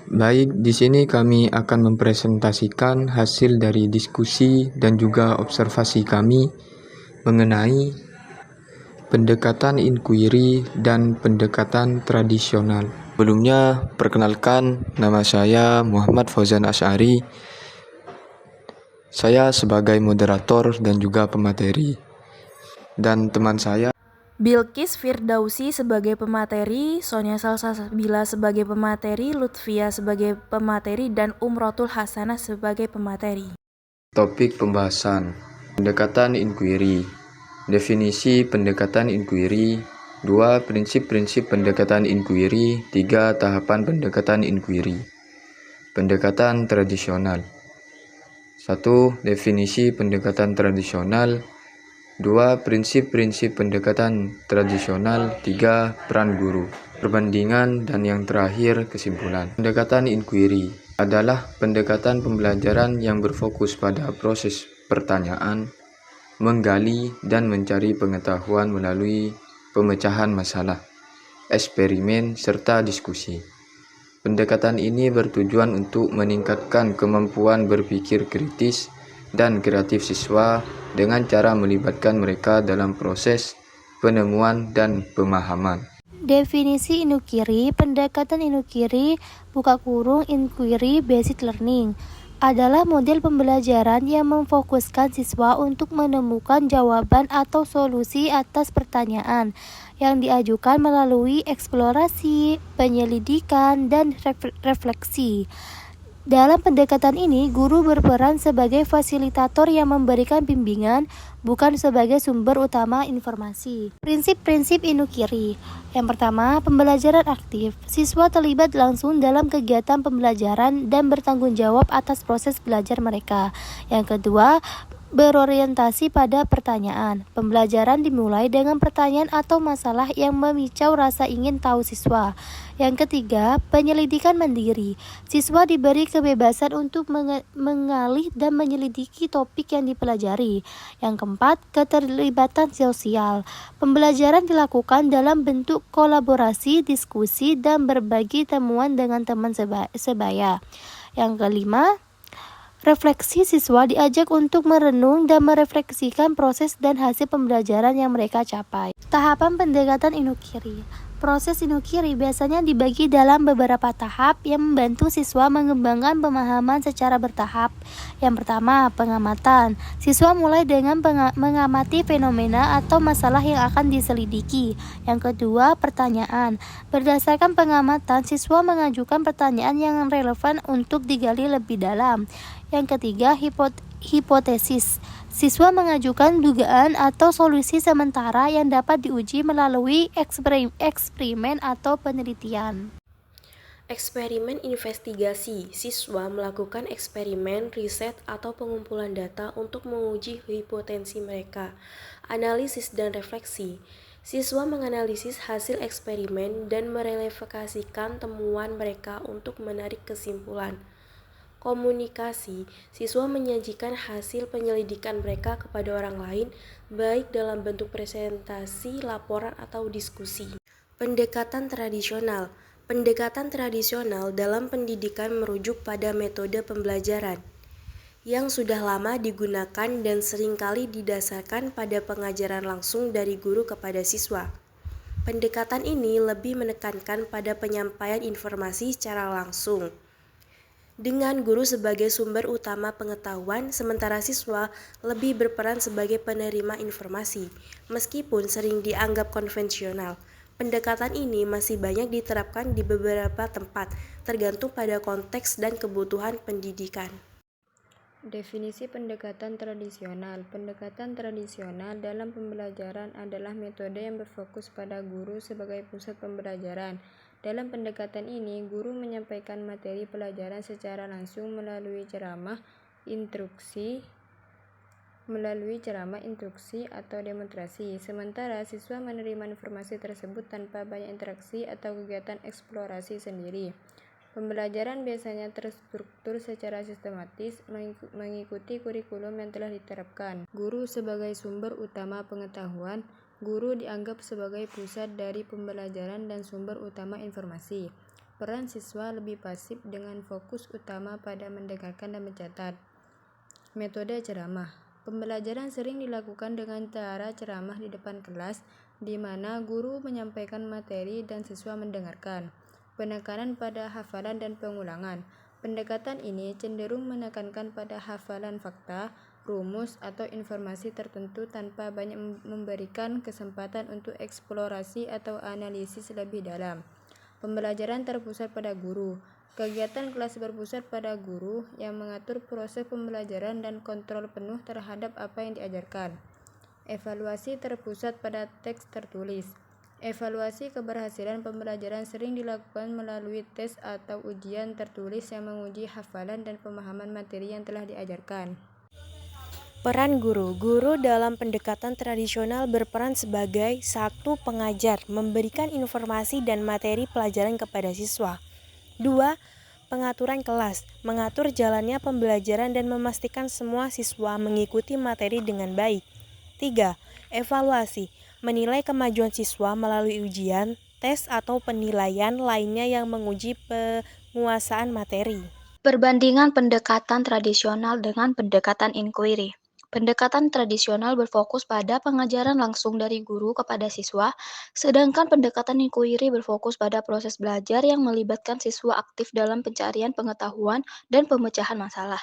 Baik, di sini kami akan mempresentasikan hasil dari diskusi dan juga observasi kami mengenai pendekatan inquiry dan pendekatan tradisional. Sebelumnya, perkenalkan, nama saya Muhammad Fauzan Asy'ari. Saya sebagai moderator dan juga pemateri. Dan teman saya Bilqis Firdausi sebagai pemateri, Sonia Salsabila sebagai pemateri, Lutfia sebagai pemateri, dan Umrotul Hasanah sebagai pemateri. Topik pembahasan: pendekatan inquiry. Definisi pendekatan inquiry. 2. Prinsip-prinsip pendekatan inquiry. 3. Tahapan pendekatan inquiry. Pendekatan tradisional. 1. Definisi pendekatan tradisional. 2. Prinsip-prinsip pendekatan tradisional. 3. Peran guru. Perbandingan dan yang terakhir kesimpulan. Pendekatan inquiry adalah pendekatan pembelajaran yang berfokus pada proses pertanyaan, menggali dan mencari pengetahuan melalui pemecahan masalah, eksperimen, serta diskusi. Pendekatan ini bertujuan untuk meningkatkan kemampuan berpikir kritis dan kreatif siswa dengan cara melibatkan mereka dalam proses penemuan dan pemahaman. Definisi inukiri, pendekatan inukiri (inquiry based learning) adalah model pembelajaran yang memfokuskan siswa untuk menemukan jawaban atau solusi atas pertanyaan yang diajukan melalui eksplorasi, penyelidikan, dan refleksi. Dalam pendekatan ini, guru berperan sebagai fasilitator yang memberikan bimbingan, bukan sebagai sumber utama informasi. Prinsip-prinsip inukiri. Yang pertama, pembelajaran aktif. Siswa terlibat langsung dalam kegiatan pembelajaran dan bertanggung jawab atas proses belajar mereka. Yang kedua, berorientasi pada pertanyaan. Pembelajaran dimulai dengan pertanyaan atau masalah yang memicu rasa ingin tahu siswa. Yang ketiga, penyelidikan mandiri. Siswa diberi kebebasan untuk mengalih dan menyelidiki topik yang dipelajari. Yang keempat, keterlibatan sosial. Pembelajaran dilakukan dalam bentuk kolaborasi, diskusi, dan berbagi temuan dengan teman sebaya. Yang kelima, refleksi. Siswa diajak untuk merenung dan merefleksikan proses dan hasil pembelajaran yang mereka capai. Tahapan pendekatan inukiri. Proses inukiri biasanya dibagi dalam beberapa tahap yang membantu siswa mengembangkan pemahaman secara bertahap. Yang pertama, pengamatan. Siswa mulai dengan mengamati fenomena atau masalah yang akan diselidiki. Yang kedua, pertanyaan. Berdasarkan pengamatan, siswa mengajukan pertanyaan yang relevan untuk digali lebih dalam. Yang ketiga, hipotesis. Siswa mengajukan dugaan atau solusi sementara yang dapat diuji melalui eksperimen atau penelitian. Eksperimen investigasi. Siswa melakukan eksperimen, riset, atau pengumpulan data untuk menguji hipotesis mereka. Analisis dan refleksi. Siswa menganalisis hasil eksperimen dan merelevasikan temuan mereka untuk menarik kesimpulan. Komunikasi. Siswa menyajikan hasil penyelidikan mereka kepada orang lain, baik dalam bentuk presentasi, laporan, atau diskusi. Pendekatan tradisional. Pendekatan tradisional dalam pendidikan merujuk pada metode pembelajaran yang sudah lama digunakan dan seringkali didasarkan pada pengajaran langsung dari guru kepada siswa. Pendekatan ini lebih menekankan pada penyampaian informasi secara langsung, dengan guru sebagai sumber utama pengetahuan, sementara siswa lebih berperan sebagai penerima informasi. Meskipun sering dianggap konvensional, pendekatan ini masih banyak diterapkan di beberapa tempat, tergantung pada konteks dan kebutuhan pendidikan. Definisi pendekatan tradisional. Pendekatan tradisional dalam pembelajaran adalah metode yang berfokus pada guru sebagai pusat pembelajaran. Dalam pendekatan ini, guru menyampaikan materi pelajaran secara langsung melalui ceramah, instruksi, atau demonstrasi. Sementara siswa menerima informasi tersebut tanpa banyak interaksi atau kegiatan eksplorasi sendiri. Pembelajaran biasanya terstruktur secara sistematis, mengikuti kurikulum yang telah diterapkan. Guru sebagai sumber utama pengetahuan. Guru dianggap sebagai pusat dari pembelajaran dan sumber utama informasi. peran siswa lebih pasif dengan fokus utama pada mendengarkan dan mencatat. Metode ceramah. Pembelajaran sering dilakukan dengan cara ceramah di depan kelas, di mana guru menyampaikan materi dan siswa mendengarkan. Penekanan pada hafalan dan pengulangan. Pendekatan ini cenderung menekankan pada hafalan fakta, rumus, atau informasi tertentu tanpa banyak memberikan kesempatan untuk eksplorasi atau analisis lebih dalam. Pembelajaran terpusat pada guru. Kegiatan kelas berpusat pada guru yang mengatur proses pembelajaran dan kontrol penuh terhadap apa yang diajarkan. Evaluasi terpusat pada teks tertulis. Evaluasi keberhasilan pembelajaran sering dilakukan melalui tes atau ujian tertulis yang menguji hafalan dan pemahaman materi yang telah diajarkan. Peran guru. Guru dalam pendekatan tradisional berperan sebagai satu pengajar, memberikan informasi dan materi pelajaran kepada siswa. 2. Pengaturan kelas, mengatur jalannya pembelajaran dan memastikan semua siswa mengikuti materi dengan baik. 3. Evaluasi, menilai kemajuan siswa melalui ujian, tes atau penilaian lainnya yang menguji penguasaan materi. Perbandingan pendekatan tradisional dengan pendekatan inquiry. Pendekatan tradisional berfokus pada pengajaran langsung dari guru kepada siswa, sedangkan pendekatan inquiry berfokus pada proses belajar yang melibatkan siswa aktif dalam pencarian pengetahuan dan pemecahan masalah.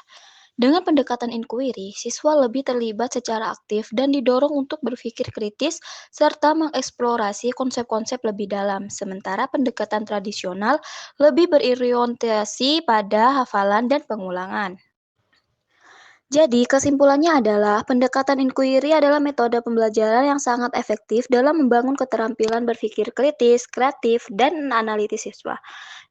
Dengan pendekatan inquiry, siswa lebih terlibat secara aktif dan didorong untuk berpikir kritis serta mengeksplorasi konsep-konsep lebih dalam, sementara pendekatan tradisional lebih berorientasi pada hafalan dan pengulangan. Jadi, kesimpulannya adalah pendekatan inquiry adalah metode pembelajaran yang sangat efektif dalam membangun keterampilan berpikir kritis, kreatif, dan analitis siswa.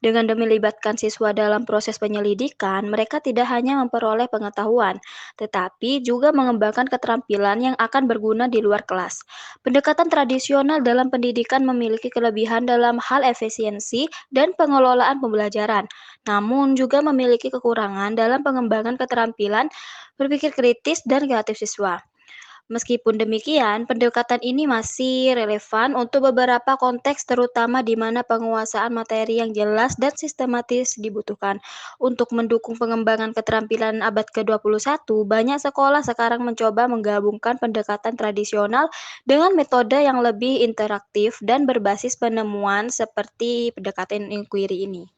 Dengan melibatkan siswa dalam proses penyelidikan, mereka tidak hanya memperoleh pengetahuan, tetapi juga mengembangkan keterampilan yang akan berguna di luar kelas. Pendekatan tradisional dalam pendidikan memiliki kelebihan dalam hal efisiensi dan pengelolaan pembelajaran, namun juga memiliki kekurangan dalam pengembangan keterampilan berpikir kritis dan kreatif siswa. Meskipun demikian, pendekatan ini masih relevan untuk beberapa konteks terutama di mana penguasaan materi yang jelas dan sistematis dibutuhkan. Untuk mendukung pengembangan keterampilan abad ke-21, banyak sekolah sekarang mencoba menggabungkan pendekatan tradisional dengan metode yang lebih interaktif dan berbasis penemuan seperti pendekatan inquiry ini.